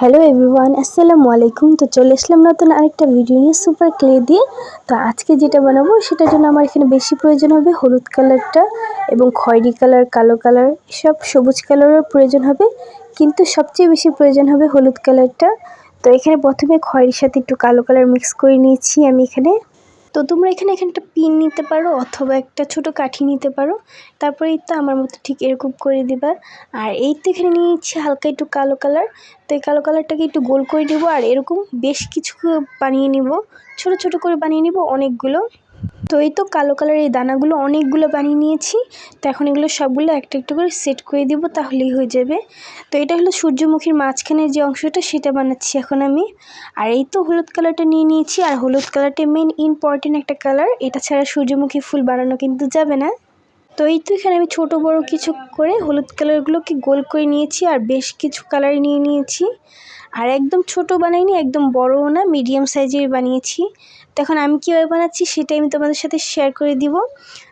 Hello everyone, আসসালামু আলাইকুম। তো চলে আসলাম নতুন আরেকটা ভিডিও নিয়ে সুপার ক্লে দিয়ে। তো আজকে যেটা বানাবো সেটার জন্য আমার এখানে বেশি প্রয়োজন হবে হলুদ কালারটা এবং খয়েরি কালার, কালো কালার, সব সবুজ কালারের প্রয়োজন হবে, কিন্তু সবচেয়ে বেশি প্রয়োজন হবে হলুদ কালারটা। তো এখানে প্রথমে খয়েরির সাথে একটু কালো কালার মিক্স করে নিয়েছি আমি এখানে। তো তোমরা এখানে একটা পিন নিতে পারো অথবা একটা ছোট কাঠি নিতে পারো। তারপরে এই তো আমার মতো ঠিক এরকম করে দিবা। আর এই তো এখানে নিয়েছি হালকা একটু কালো কালার। তো এই কালো কালারটাকে একটু গোল করে নেবো আর এরকম বেশ কিছু বানিয়ে নিব, ছোট ছোট করে বানিয়ে নিব অনেকগুলো। তো এই তো কালো কালারের এই দানাগুলো অনেকগুলো বানিয়ে নিয়েছি। তো এখন এগুলো সবগুলো একটা একটা করে সেট করে দিব, তাহলেই হয়ে যাবে। তো এটা হলো সূর্যমুখীর মাঝখানের যে অংশটা, সেটা বানাচ্ছি এখন আমি। আর এই তো হলুদ কালারটা নিয়ে নিয়েছি, আর হলুদ কালারটা মেন ইম্পর্টেন্ট একটা কালার, এটা ছাড়া সূর্যমুখী ফুল বানানো কিন্তু যাবে না। তো এই তো এখানে আমি ছোট বড় কিছু করে হলুদ কালারগুলোকে গোল করে নিয়েছি আর বেশ কিছু কালার নিয়ে নিয়েছি। আর একদম ছোট বানাইনি, একদম বড়ও না, মিডিয়াম সাইজের বানিয়েছি। তো এখন আমি কীভাবে বানাচ্ছি সেটাই আমি তোমাদের সাথে শেয়ার করে দিব।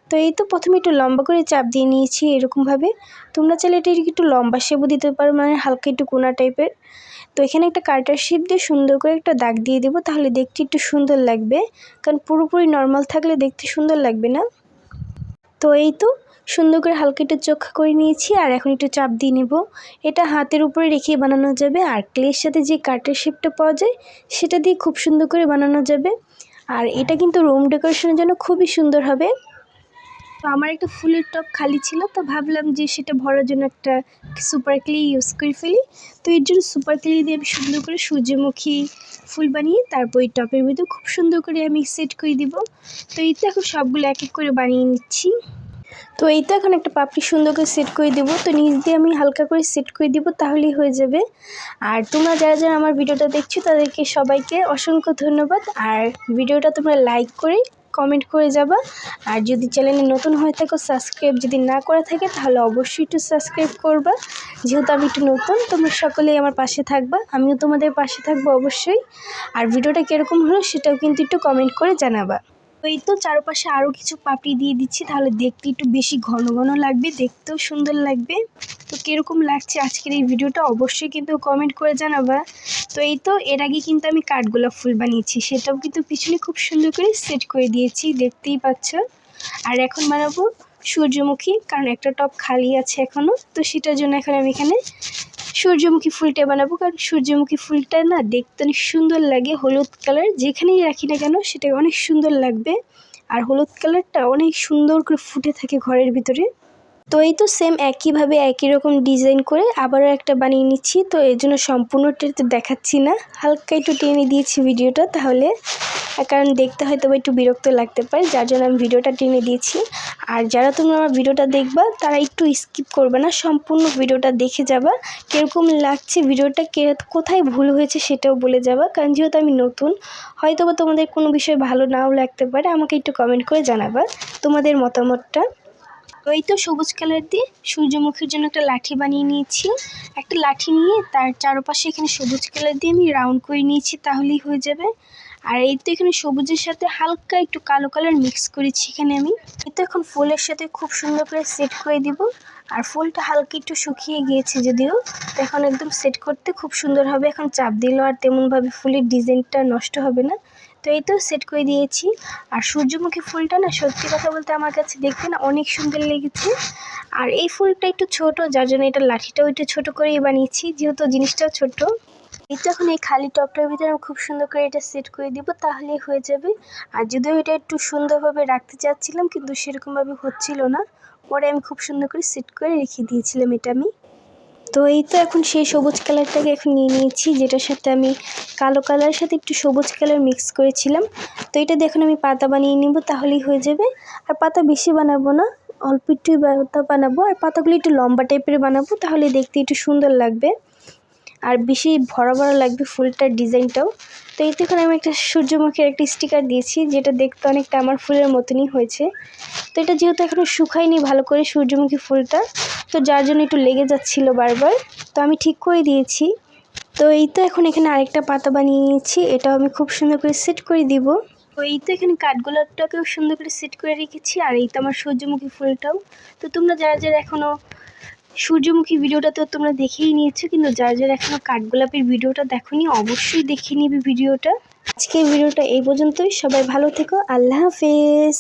তো এই তো প্রথমে একটু লম্বা করে চাপ দিয়ে নিয়েছি এরকমভাবে। তোমরা চাইলে এটা একটু লম্বা শেপও দিতে পারো, মানে হালকা একটু কোনা টাইপের। তো এখানে একটা কাটার শেপ দিয়ে সুন্দর করে একটা দাগ দিয়ে দেবো, তাহলে দেখতে একটু সুন্দর লাগবে, কারণ পুরোপুরি নর্মাল থাকলে দেখতে সুন্দর লাগবে না। তো এই তো সুন্দর করে হালকা একটু চোখা করে নিয়েছি, আর এখন একটু চাপ দিয়ে নেব। এটা হাতের উপরে রেখে বানানো যাবে, আর ক্লের সাথে যে কাঠের শেপটা পাওয়া যায় সেটা দিয়ে খুব সুন্দর করে বানানো যাবে। আর এটা কিন্তু রুম ডেকোরেশনের জন্য খুবই সুন্দর হবে। তো আমার একটা ফুলের টব খালি ছিল, তো ভাবলাম যে সেটা ভরার জন্য একটা সুপার ক্লে ইউজ করে ফেলি। তো এর জন্য সুপার ক্লে দিয়ে আমি সুন্দর করে সূর্যমুখী ফুল বানিয়ে তারপর এই টবের ভিতরে খুব সুন্দর করে আমি সেট করে দিব। তো এই তো এখন সবগুলো এক এক করে বানিয়ে নিচ্ছি। তো এই তো এখন একটা পাপড়ি সুন্দর করে সেট করে দেবো, তো নিচ দিয়ে আমি হালকা করে সেট করে দিব, তাহলেই হয়ে যাবে। আর তোমরা যারা যারা আমার ভিডিওটা দেখছো তাদেরকে সবাইকে অসংখ্য ধন্যবাদ। আর ভিডিওটা তোমরা লাইক করে কমেন্ট করে যাবা। আর যদি চ্যানেলে নতুন হয়ে থাকো, সাবস্ক্রাইব যদি না করা থাকে তাহলে অবশ্যই একটু সাবস্ক্রাইব করবা। যেহেতু আমি একটু নতুন, তোমরা সকলেই আমার পাশে থাকবা, আমিও তোমাদের পাশে থাকবো অবশ্যই। আর ভিডিওটা কীরকম হলো সেটাও কিন্তু একটু কমেন্ট করে জানাবা। তো এই তো চারপাশে আরও কিছু পাপড়ি দিয়ে দিচ্ছি, তাহলে দেখতে একটু বেশি ঘন ঘন লাগবে, দেখতেও সুন্দর লাগবে। তো কীরকম লাগছে আজকের এই ভিডিওটা অবশ্যই কিন্তু কমেন্ট করে জানাবা। তো এই তো এর আগে কিন্তু আমি কাঠগোলাপ ফুল বানিয়েছি, সেটাও কিন্তু পিছনে খুব সুন্দর করে সেট করে দিয়েছি, দেখতেই পাচ্ছ। আর এখন বানাবো সূর্যমুখী, কারণ একটা টব খালি আছে এখনও, তো সেটার জন্য এখন আমি এখানে সূর্যমুখী ফুলটা বানাবো। কারণ সূর্যমুখী ফুলটা না দেখতে অনেক সুন্দর লাগে, হলুদ কালার যেখানেই রাখি না কেন সেটা অনেক সুন্দর লাগবে। আর হলুদ কালারটা অনেক সুন্দর করে ফুটে থাকে ঘরের ভিতরে। তো এই তো সেম একইভাবে একই রকম ডিজাইন করে আবারও একটা বানিয়ে নিচ্ছি। তো এর জন্য সম্পূর্ণটা তো দেখাচ্ছি না, হালকা একটু টেনে দিয়েছি ভিডিওটা, তাহলে কারণ দেখতে হয়তো একটু বিরক্ত লাগতে পারে, যার জন্য আমি ভিডিওটা টেনে দিয়েছি। আর যারা তোমরা আমার ভিডিওটা দেখবা তারা একটু স্কিপ করবে না, সম্পূর্ণ ভিডিওটা দেখে যাবা। কীরকম লাগছে ভিডিওটা, কোথায় ভুল হয়েছে সেটাও বলে যাবা, কারণ যেহেতু আমি নতুন, হয়তো বা তোমাদের কোনো বিষয় ভালো নাও লাগতে পারে, আমাকে একটু কমেন্ট করে জানাবা তোমাদের মতামতটা। তো এই তো সবুজ কালার দিয়ে সূর্যমুখীর জন্য একটা লাঠি বানিয়ে নিয়েছি। একটা লাঠি নিয়ে তার চারপাশে এখানে সবুজ কালার দিয়ে আমি রাউন্ড করে নিয়েছি, তাহলেই হয়ে যাবে। আর এই তো এখানে সবুজের সাথে হালকা একটু কালো কালার মিক্স করেছি এখানে আমি। এই তো এখন ফুলের সাথে খুব সুন্দর করে সেট করে দিব। আর ফুলটা হালকা একটু শুকিয়ে গিয়েছে যদিও, তো এখন একদম সেট করতে খুব সুন্দর হবে। এখন চাপ দিলেও আর তেমনভাবে ফুলের ডিজাইনটা নষ্ট হবে না। তো এই তো সেট করে দিয়েছি। আর সূর্যমুখী ফুলটা না সত্যি কথা বলতে আমার কাছে দেখতে না অনেক সুন্দর লেগেছে। আর এই ফুলটা একটু ছোট, যার জন্য এটা লাঠিটাও একটু ছোট করেই বানিয়েছি, যেহেতু জিনিসটাও ছোট। এই তো এখন এই খালি টবটার ভিতরে আমি খুব সুন্দর করে এটা সেট করে দিব, তাহলেই হয়ে যাবে। আর যদিও এটা একটু সুন্দরভাবে রাখতে চাচ্ছিলাম, কিন্তু সেরকমভাবে হচ্ছিল না, পরে আমি খুব সুন্দর করে সেট করে রেখে দিয়েছিলাম এটা আমি। তো এই তো এখন সেই সবুজ কালারটাকে এখন নিয়ে নিয়েছি, যেটার সাথে আমি কালো কালারের সাথে একটু সবুজ কালার মিক্স করেছিলাম। তো এটা দিয়ে এখন আমি পাতা বানিয়ে নিব, তাহলেই হয়ে যাবে। আর পাতা বেশি বানাবো না, অল্প একটুই পাতা বানাবো, আর পাতাগুলো একটু লম্বা টাইপের বানাবো, তাহলে দেখতে একটু সুন্দর লাগবে আর বেশি ভরা ভরা লাগবে ফুলটার ডিজাইনটাও। তো এই তো এখানে আমি একটা সূর্যমুখীর একটা স্টিকার দিয়েছি, যেটা দেখতে অনেকটা আমার ফুলের মতনই হয়েছে। তো এটা যেহেতু এখনও শুকায়নি ভালো করে সূর্যমুখী ফুলটা, তো যার জন্য একটু লেগে যাচ্ছিলো বারবার, তো আমি ঠিক করে দিয়েছি। তো এই তো এখন এখানে আরেকটা পাতা বানিয়ে নিয়েছি, এটাও আমি খুব সুন্দর করে সেট করে দিব। তো এই তো এখানে কাঠগোলাপটাকেও সুন্দর করে সেট করে রেখেছি, আর এই তো আমার সূর্যমুখী ফুলটাও। তো তোমরা যারা যারা এখনও সূর্যমুখী ভিডিওটা তো তোমরা দেখেই নিয়েছো, কিন্তু যারা যারা এখনো কাঠগোলাপের ভিডিওটা দেখোনি অবশ্যই দেখে নিবে ভিডিওটা। আজকের ভিডিওটা এই পর্যন্তই। সবাই ভালো থেকো। আল্লাহ হাফেজ।